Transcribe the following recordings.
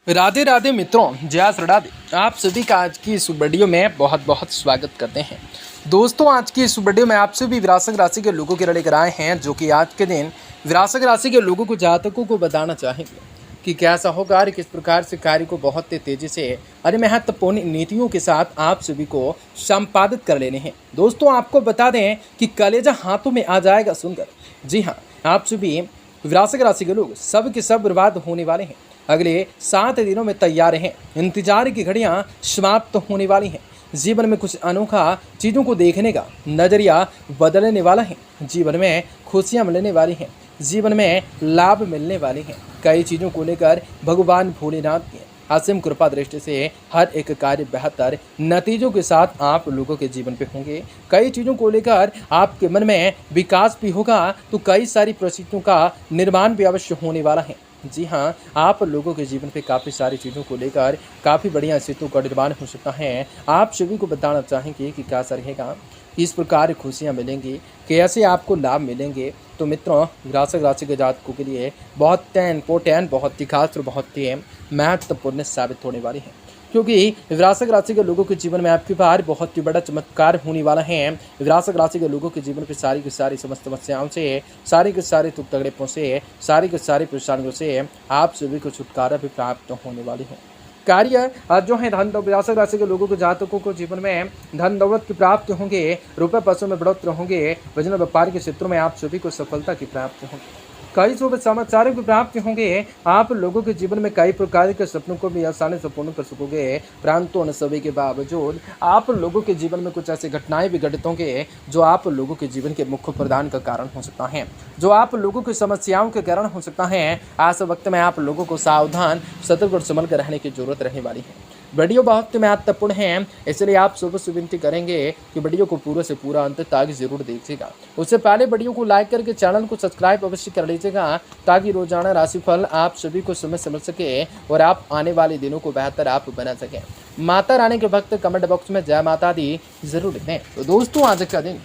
राधे राधे मित्रों, जय श्री राधे। आप सभी का आज की इस वीडियो में बहुत बहुत स्वागत करते हैं। दोस्तों, आज की इस वीडियो में आप सभी वृश्चिक राशि के लोगों के लेकर आए हैं, जो कि आज के दिन वृश्चिक राशि के लोगों को जातकों को बताना चाहेंगे कि कैसा होगा और किस प्रकार से कार्य को बहुत तेजी से और महत्वपूर्ण नीतियों के साथ आप सभी को संपादित कर लेने हैं। दोस्तों, आपको बता दें कि कलेजा हाथों में आ जाएगा सुनकर। जी हाँ, आप सभी वृश्चिक राशि के लोग सब के सब बर्बाद होने वाले हैं। अगले 7 दिनों में तैयार हैं। इंतजार की घड़ियां समाप्त होने वाली हैं। जीवन में कुछ अनोखा चीज़ों को देखने का नज़रिया बदलने वाला है। जीवन में खुशियां मिलने वाली हैं। जीवन में लाभ मिलने वाले हैं। कई चीज़ों को लेकर भगवान भोलेनाथ की असीम कृपा दृष्टि से हर एक कार्य बेहतर नतीजों के साथ आप लोगों के जीवन पे होंगे। कई चीज़ों को लेकर आपके मन में विकास भी होगा, तो कई सारी परिस्थितियों का निर्माण भी अवश्य होने वाला है। जी हाँ, आप लोगों के जीवन पे काफ़ी सारी चीज़ों को लेकर काफ़ी बढ़िया स्थितियों का निर्माण हो सकता है। आप सभी को बताना चाहेंगे कि कैसा रहेगा, किस प्रकार खुशियाँ मिलेंगी, कैसे आपको लाभ मिलेंगे। तो मित्रों, वृश्चिक राशि के जातकों के लिए बहुत इम्पोर्टेंट, बहुत ही खास और बहुत ही महत्वपूर्ण साबित होने वाली है, क्योंकि वृश्चिक राशि के लोगों के जीवन में आपके पार बहुत ही बड़ा चमत्कार होने वाला है। वृश्चिक राशि के लोगों के जीवन पे सारी की सारी समस्त समस्याओं से, सारी के सारे तुक तगड़ेपों से, सारी के सारी परेशानियों से आप सभी को छुटकारा भी प्राप्त होने वाली है। कार्य जो है धन, वृश्चिक राशि के लोगों के जातकों को जीवन में धन दौलत की प्राप्ति होंगे। रुपये पैसों में बढ़ोतरी होंगे। बिजनेस व्यापार के क्षेत्रों में आप सभी को सफलता की प्राप्ति होगी। कई शुभ समाचारों की प्राप्ति होंगे। आप लोगों के जीवन में कई प्रकार के सपनों को भी आसानी से पूर्ण कर सकोगे। परंतु उन सभी के बावजूद आप लोगों के जीवन में कुछ ऐसी घटनाएं भी घटित होंगे जो आप लोगों के जीवन के मुख्य प्रदान का कारण हो सकता है, जो आप लोगों की समस्याओं के कारण हो सकता है। आज वक्त में आप लोगों को सावधान, सतर्क और संभल कर रहने की जरूरत रहने वाली है। वीडियो बहुत महत्वपूर्ण है, इसलिए आप सुबह से विनती करेंगे कि वीडियो को पूरे से पूरा अंत तक जरूर देखिएगा। उससे पहले वीडियो को लाइक करके चैनल को सब्सक्राइब अवश्य कर लीजिएगा, ताकि रोजाना राशिफल आप सभी को समय से मिल सके और आप आने वाले दिनों को बेहतर आप बना सकें। माता रानी के भक्त कमेंट बॉक्स में जय माता दी जरूर लिखें। तो दोस्तों, आज का दिन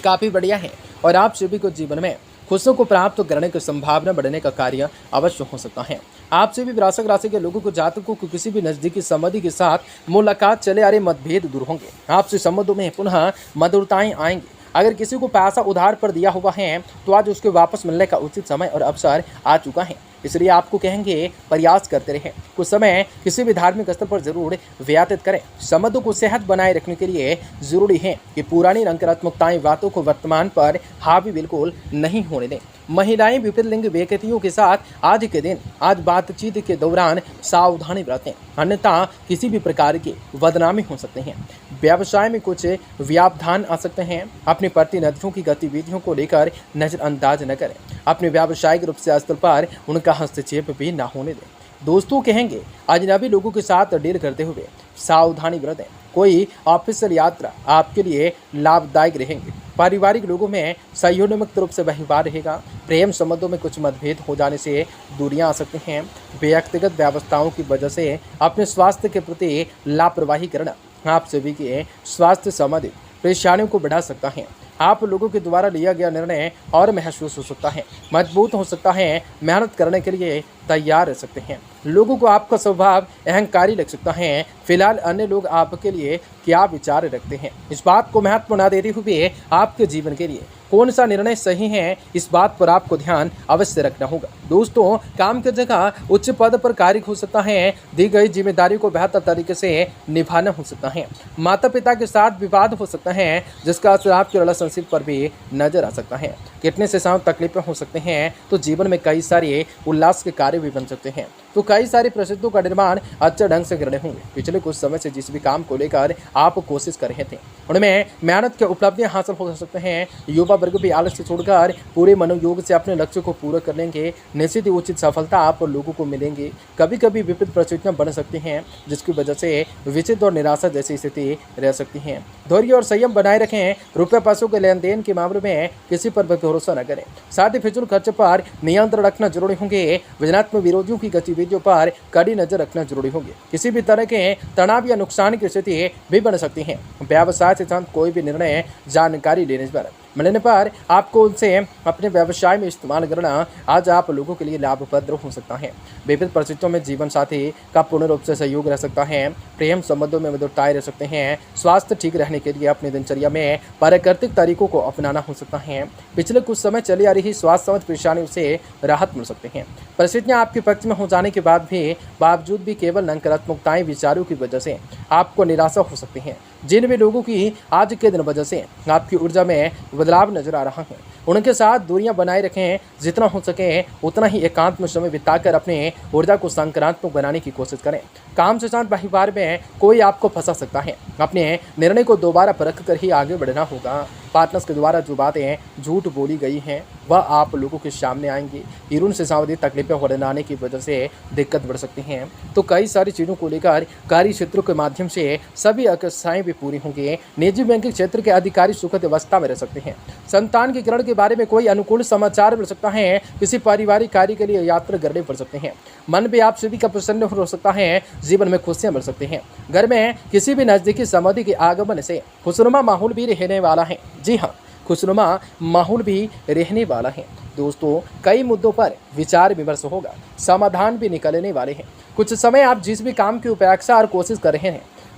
काफ़ी बढ़िया है और आप सभी को जीवन में खुशियों को प्राप्त करने की संभावना बढ़ने का कार्य अवश्य हो सकता है। आपसे भी वृश्चिक राशि के लोगों को, जातकों को किसी भी नजदीकी संबंधी के साथ मुलाकात चले आ रहे मतभेद दूर होंगे। आपसे संबंधों में पुनः मधुरताएं आएंगी। अगर किसी को पैसा उधार पर दिया हुआ है तो आज उसके वापस मिलने का उचित समय और अवसर आ चुका है, इसलिए आपको कहेंगे प्रयास करते रहें। कुछ समय किसी भी धार्मिक स्थल पर जरूर व्यतीत करें। संबंधों को सेहत बनाए रखने के लिए जरूरी है कि पुरानी नकारात्मकताएं बातों को वर्तमान पर हावी बिल्कुल नहीं होने दें। महिलाएं विपरीत लिंग व्यक्तियों के साथ आज के दिन आज बातचीत के दौरान सावधानी बरतें, अन्यथा किसी भी प्रकार की बदनामी हो सकते हैं। व्यवसाय में कुछ व्यवधान आ सकते हैं। अपने प्रतिनिधियों की गतिविधियों को लेकर नजरअंदाज न करें। अपने व्यावसायिक रूप से स्थल पर उनका हस्तक्षेप भी न होने दें। दोस्तों, कहेंगे अजनबी लोगों के साथ डील करते हुए सावधानी बरतें। कोई ऑफिशियल यात्रा आपके लिए लाभदायक रहेंगे। पारिवारिक लोगों में संयोजनमुक्त रूप से व्यवहार रहेगा। प्रेम संबंधों में कुछ मतभेद हो जाने से दूरियां आ सकती हैं। व्यक्तिगत व्यवस्थाओं की वजह से अपने स्वास्थ्य के प्रति लापरवाही करना आप सभी के स्वास्थ्य संबंधित परेशानियों को बढ़ा सकता है। आप लोगों के द्वारा लिया गया निर्णय और महसूस हो सकता है, मजबूत हो सकता है। मेहनत करने के लिए तैयार रह सकते हैं। लोगों को आपका स्वभाव अहंकारी लग सकता है। फिलहाल अन्य लोग आपके लिए क्या विचार रखते हैं, इस बात को महत्व न देते हुए आपके जीवन के लिए कौन सा निर्णय सही है, इस बात पर आपको ध्यान अवश्य रखना होगा। दोस्तों, काम की जगह उच्च पद पर कार्य हो सकता है। दी गई जिम्मेदारी को बेहतर तरीके से निभाना हो सकता है। माता पिता के साथ विवाद हो सकता है, जिसका असर आपके रिलेशनशिप पर भी नजर आ सकता है। कितने से साथ तकलीफें हो सकते हैं, तो जीवन में कई सारे उल्लास के कार्य भी बन सकते हैं। तो कई सारी परिस्थितियों का निर्माण अच्छे ढंग से करने होंगे। पिछले कुछ समय से जिस भी काम को लेकर आप कोशिश कर रहे थे, उनमें मेहनत के उपलब्धियां हासिल हो सकते हैं। युवा वर्ग भी आलस्य छोड़कर पूरे मनोयोग से अपने लक्ष्य को पूरा कर लेंगे। निश्चित ही उचित सफलता आप लोगों को मिलेंगी। कभी कभी विपरीत परिस्थितियां बन सकती हैं, जिसकी वजह से विचित्र और निराशा जैसी स्थिति रह सकती है। धैर्य और संयम बनाए रखें। रुपये पैसों के लेन देन के मामले में किसी पर भरोसा न करें। साथ ही फिजूल खर्च पर नियंत्रण रखना जरूरी होंगे। विजनात्मक विरोधियों की गतिविधियों पर कड़ी नजर रखना जरूरी होगी। किसी भी तरह के तनाव या नुकसान की स्थिति भी बन सकती है। व्यवसाय से संबंधित कोई भी निर्णय जानकारी लेने पर मिलने पर आपको उनसे अपने व्यवसाय में इस्तेमाल करना आज आप लोगों के लिए लाभप्रद हो सकता है। विविध परिस्थितियों में जीवन साथी का पूर्ण रूप से सहयोग रह सकता है। प्रेम संबंधों में मधुरताएं रह सकते हैं। स्वास्थ्य ठीक रहने के लिए अपनी दिनचर्या में प्राकृतिक तरीकों को अपनाना हो सकता है। पिछले कुछ समय चली आ रही स्वास्थ्य संबंधी परेशानियों से राहत मिल सकती है। परिस्थितियां आपके पक्ष में हो जाने के बावजूद भी केवल नकारात्मकताएं विचारों की वजह से आपको निराशा हो सकती है। जिन भी लोगों की आज के दिन वजह से आपकी ऊर्जा में बदलाव नजर आ रहा है, उनके साथ दूरियां बनाए रखें। जितना हो सके उतना ही एकांत में समय बिताकर अपने ऊर्जा को सकारात्मक बनाने की कोशिश करें। काम से साथ परिवार में कोई आपको फंसा सकता है। अपने निर्णय को दोबारा परख कर ही आगे बढ़ना होगा। पार्टनर्स के द्वारा जो बातें झूठ बोली गई हैं वह आप लोगों के सामने आएंगी। यूरोन से संबंधित तकलीफें होने की वजह से दिक्कत बढ़ सकती हैं। तो कई सारी चीज़ों को लेकर कार्य क्षेत्रों के माध्यम से सभी आकांक्षाएं भी पूरी होंगी। निजी बैंकिंग क्षेत्र के अधिकारी सुखद अवस्था में रह सकते हैं। संतान के ग्रहण के बारे में कोई अनुकूल समाचार मिल सकता है। किसी पारिवारिक कार्य के लिए यात्रा करने पड़ सकते हैं। मन भी आप सभी का प्रसन्न हो सकता है। जीवन में खुशियां मिल सकती हैं। घर में किसी भी नजदीकी संबंधी के आगमन से खुशनुमा माहौल भी रहने वाला है। जी हाँ, खुशनुमा माहौल भी रहने वाला है। दोस्तों, कई मुद्दों पर विचार विमर्श होगा। समाधान भी निकलने वाले हैं। कुछ समय आप जिस भी काम की उपेक्षा और कोशिश कर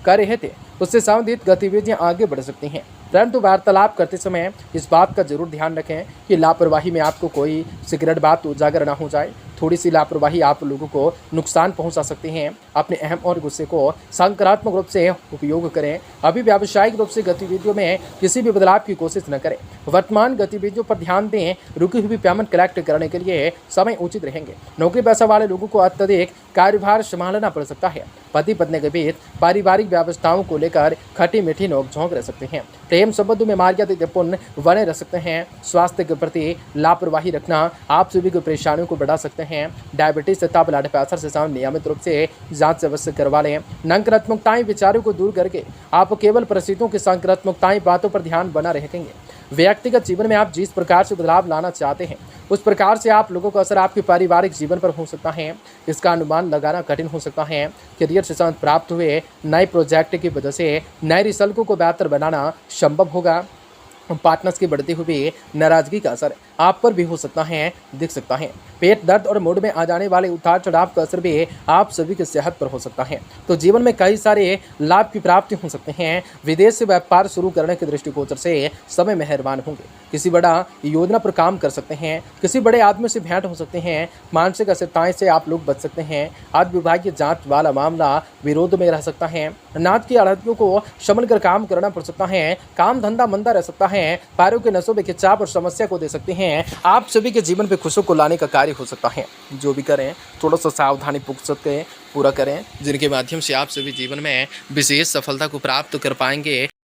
रहे थे उससे संबंधित गतिविधियां आगे बढ़ सकती हैं। परंतु वार्तालाप करते समय इस बात का जरूर ध्यान रखें कि लापरवाही में आपको कोई सिगरेट बात उजागर ना हो जाए। थोड़ी सी लापरवाही आप लोगों को नुकसान पहुंचा सकती हैं। अपने अहम और गुस्से को सकारात्मक रूप से उपयोग करें। अभी व्यावसायिक रूप से गतिविधियों में किसी भी बदलाव की कोशिश न करें। वर्तमान गतिविधियों पर ध्यान दें। रुकी हुई पेमेंट कलेक्ट करने के लिए समय उचित रहेंगे। नौकरी पेशा वाले लोगों को अत्यधिक कार्यभार संभालना पड़ सकता है। पति पत्नी के बीच पारिवारिक व्यवस्थाओं को लेकर खटी मीठी नोकझोंक रह सकते हैं। प्रेम संबंधों में मर्यादितपूर्ण बने रह सकते हैं। स्वास्थ्य के प्रति लापरवाही रखना आप सभी की परेशानियों को बढ़ा सकते हैं। डायबिटीज तथा ब्लड प्रेशर से संबंधित नियमित रूप से जांच अवश्य करवा लें। नकारात्मकताएं विचारों को दूर करके आप केवल परिस्थितियों की सकारात्मकताएं बातों पर ध्यान बना रहेंगे। व्यक्तिगत जीवन में आप जिस प्रकार से बदलाव लाना चाहते हैं उस प्रकार से आप लोगों का असर आपके पारिवारिक जीवन पर हो सकता है। इसका अनुमान लगाना कठिन हो सकता है। करियर से संबंध प्राप्त हुए नए प्रोजेक्ट की वजह से नए रिजल्टों को बेहतर बनाना संभव होगा। पार्टनर्स की बढ़ती हुई नाराजगी का असर आप पर भी हो सकता है, दिख सकता है। पेट दर्द और मूड में आ जाने वाले उतार चढ़ाव का असर भी आप सभी की सेहत पर हो सकता है। तो जीवन में कई सारे लाभ की प्राप्ति हो सकते हैं। विदेश से व्यापार शुरू करने के दृष्टिगोचर से समय मेहरबान होंगे। किसी बड़ा योजना पर काम कर सकते हैं। किसी बड़े आदमी से भेंट हो सकते हैं। मानसिक अस्थिरताएं से आप लोग बच सकते हैं। आज विभागीय जांच वाला मामला विरोध में रह सकता है। अनाज की आढ़तियों को संभल कर काम करना पड़ सकता है। काम धंधा मंदा रह सकता है। पैरों के नसों में खिंचाव और समस्या को दे सकते हैं। आप सभी के जीवन पे खुशियों को लाने का कार्य हो सकता है। जो भी करें थोड़ा सा सावधानी पूर्वक पूरा करें, जिनके माध्यम से आप सभी जीवन में विशेष सफलता को प्राप्त कर पाएंगे।